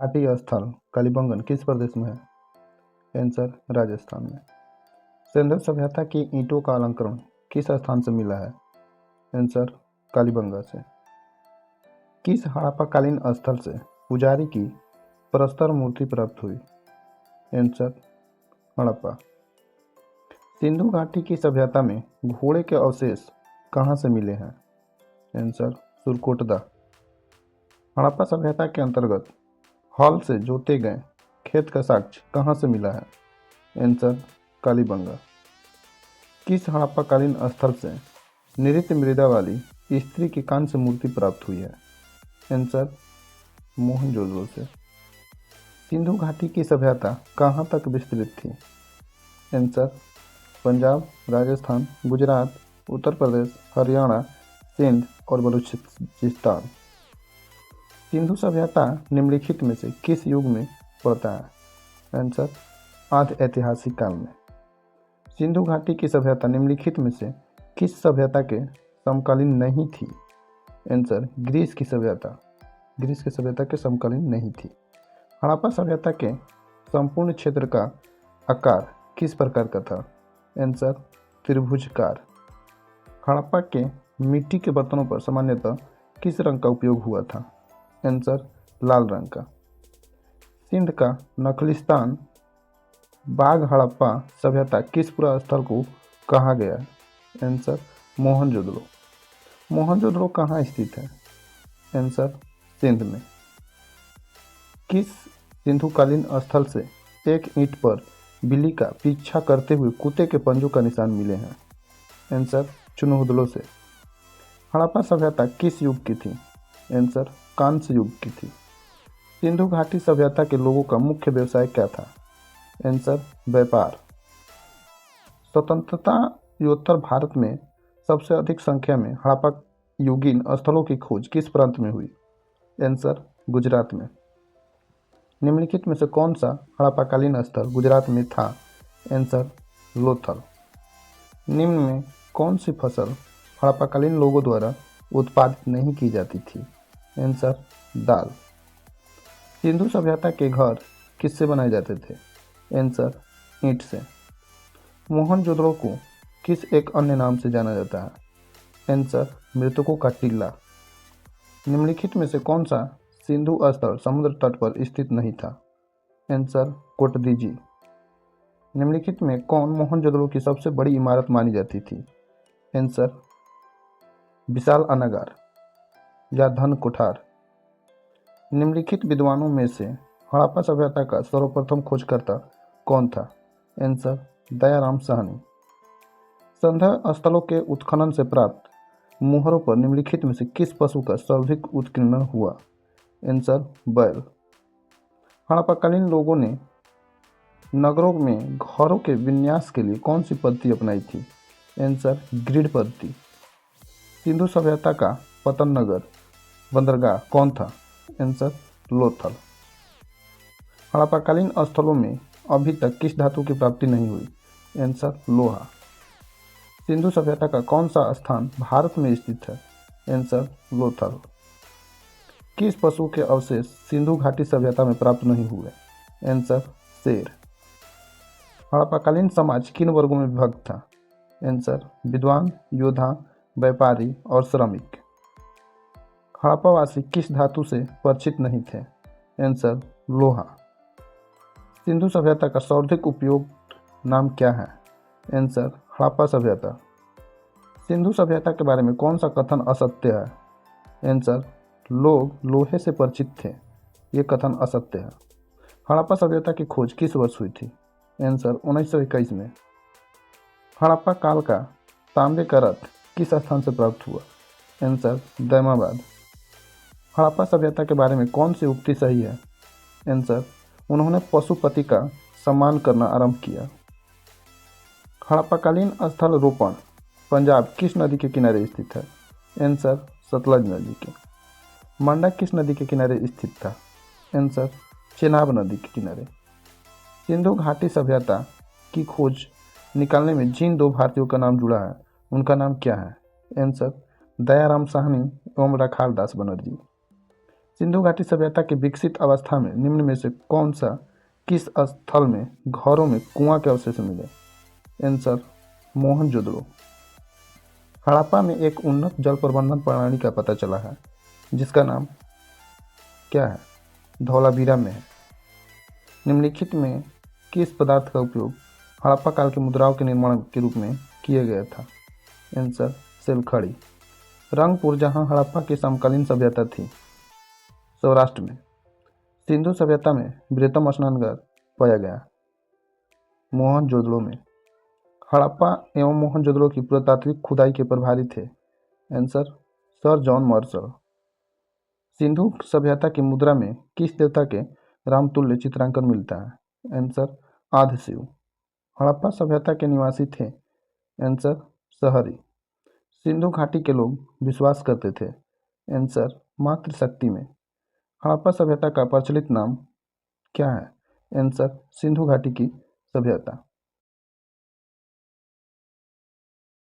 घाटी स्थल कालीबंगन किस प्रदेश में है? आंसर राजस्थान में। सिंधु सभ्यता की ईंटों का अलंकरण किस स्थान से मिला है? आंसर कालीबंगा से। किस हड़प्पाकालीन स्थल से पुजारी की प्रस्तर मूर्ति प्राप्त हुई? आंसर हड़प्पा। सिंधु घाटी की सभ्यता में घोड़े के अवशेष कहाँ से मिले हैं? आंसर सुरकोटदा। हड़प्पा सभ्यता के अंतर्गत हल से जोते गए खेत का साक्ष्य कहाँ से मिला है? आंसर कालीबंगा। किस हड़प्पाकालीन स्थल से नृत्य मृदा वाली स्त्री की कांस्य मूर्ति प्राप्त हुई है? आंसर मोहनजोदड़ो से। सिंधु घाटी की सभ्यता कहाँ तक विस्तृत थी? आंसर पंजाब, राजस्थान, गुजरात, उत्तर प्रदेश, हरियाणा, सिंध और बलूचिस्तान। सिंधु सभ्यता निम्नलिखित में से किस युग में पड़ता है? आंसर आद्य ऐतिहासिक काल में। सिंधु घाटी की सभ्यता निम्नलिखित में से किस सभ्यता के समकालीन नहीं थी? आंसर ग्रीस की सभ्यता। ग्रीस की सभ्यता के समकालीन नहीं थी। हड़प्पा सभ्यता के संपूर्ण क्षेत्र का आकार किस प्रकार का था? आंसर त्रिभुजाकार। हड़प्पा के मिट्टी के बर्तनों पर सामान्यतः किस रंग का उपयोग हुआ था? आंसर लाल रंग का। सिंध का नखलिस्तान बाघ हड़प्पा सभ्यता किस पुरा स्थल को कहा गया है? आंसर मोहनजोदड़ो। मोहनजोदड़ो कहाँ स्थित है? आंसर सिंध में। किस सिंधुकालीन स्थल से एक ईंट पर बिल्ली का पीछा करते हुए कुत्ते के पंजों का निशान मिले हैं? आंसर चुनहुदड़ो से। हड़प्पा सभ्यता किस युग की थी? आंसर कांस्य युग की थी। सिंधु घाटी सभ्यता के लोगों का मुख्य व्यवसाय क्या था? आंसर व्यापार। स्वतंत्रता योत्तर भारत में सबसे अधिक संख्या में हड़प्पा युगीन स्थलों की खोज किस प्रांत में हुई? आंसर गुजरात में। निम्नलिखित में से कौन सा हड़प्पाकालीन स्थल गुजरात में था? आंसर लोथल। निम्न में कौन सी फसल हड़प्पाकालीन लोगों द्वारा उत्पादित नहीं की जाती थी? आंसर दाल। सिंधु सभ्यता के घर किससे बनाए जाते थे? आंसर ईंट से। मोहनजोदड़ो को किस एक अन्य नाम से जाना जाता है? आंसर मृतकों का टीला। निम्नलिखित में से कौन सा सिंधु स्थल समुद्र तट पर स्थित नहीं था? आंसर कोटदीजी। निम्नलिखित में कौन मोहनजोदड़ो की सबसे बड़ी इमारत मानी जाती थी? आंसर विशाल अनागार या धन कुठार। निम्नलिखित विद्वानों में से हड़प्पा सभ्यता का सर्वप्रथम खोजकर्ता कौन था? आंसर दयाराम साहनी। संदर्भ स्थलों के उत्खनन से प्राप्त मुहरों पर निम्नलिखित में से किस पशु का सर्वाधिक उत्कीर्णन हुआ? आंसर बैल। हड़प्पाकालीन लोगों ने नगरों में घरों के विन्यास के लिए कौन सी पद्धति अपनाई थी? आंसर ग्रिड पद्धति। सिंधु सभ्यता का पतन नगर बंदरगाह कौन था? आंसर लोथल। हड़प्पाकालीन स्थलों में अभी तक किस धातु की प्राप्ति नहीं हुई? आंसर लोहा। सिंधु सभ्यता का कौन सा स्थान भारत में स्थित है? आंसर लोथल। किस पशु के अवशेष सिंधु घाटी सभ्यता में प्राप्त नहीं हुए? आंसर शेर। हड़प्पाकालीन समाज किन वर्गों में विभक्त था? आंसर विद्वान, योद्धा, व्यापारी और श्रमिक। हड़प्पावासी किस धातु से परिचित नहीं थे? आंसर लोहा। सिंधु सभ्यता का सर्वाधिक उपयोग नाम क्या है? आंसर हड़प्पा सभ्यता। सिंधु सभ्यता के बारे में कौन सा कथन असत्य है? आंसर लोग लोहे से परिचित थे। ये कथन असत्य है। हड़प्पा सभ्यता की खोज किस वर्ष हुई थी? आंसर 1921 में। हड़प्पा काल का तांबे का रथ किस स्थान से प्राप्त हुआ? आंसर दैमाबाद। हड़प्पा सभ्यता के बारे में कौन सी उक्ति सही है? आंसर उन्होंने पशुपति का सम्मान करना आरंभ किया। हड़प्पाकालीन स्थल रोपण पंजाब किस नदी के किनारे स्थित है? आंसर सतलज नदी के। मंडा किस नदी के किनारे स्थित था? आंसर चेनाब नदी के किनारे। सिंधु घाटी सभ्यता की खोज निकालने में जिन दो भारतीयों का नाम जुड़ा है उनका नाम क्या है? आंसर दयाराम साहनी एवं राखाल दास बनर्जी। सिंधु घाटी सभ्यता की विकसित अवस्था में निम्न में से कौन सा किस स्थल में घरों में कुआं के अवशेष मिले? आंसर मोहनजोदड़ो। हड़प्पा में एक उन्नत जल प्रबंधन प्रणाली का पता चला है जिसका नाम क्या है? धौलावीरा में है। निम्नलिखित में किस पदार्थ का उपयोग हड़प्पा काल के मुद्राओं के निर्माण के रूप में किया गया था? आंसर सेलखड़ी। रंगपुर जहां हड़प्पा की समकालीन सभ्यता थी, सौराष्ट्र में। सिंधु सभ्यता में बृहत्तम स्नानघर पाया गया, मोहनजोदड़ो में। हड़प्पा एवं मोहनजोदड़ो की पुरातात्विक खुदाई के प्रभारी थे? Answer sir John Marshall. Sindhu सभ्यता की मुद्रा में किस देवता के रामतुल्य चित्रांकन मिलता है? आंसर आदिशिव। हड़प्पा सभ्यता के निवासी थे? आंसर शहरी। सिंधु घाटी के लोग विश्वास करते थे? आंसर मातृशक्ति में। हड़प्पा सभ्यता का प्रचलित नाम क्या है? आंसर सिंधु घाटी की सभ्यता।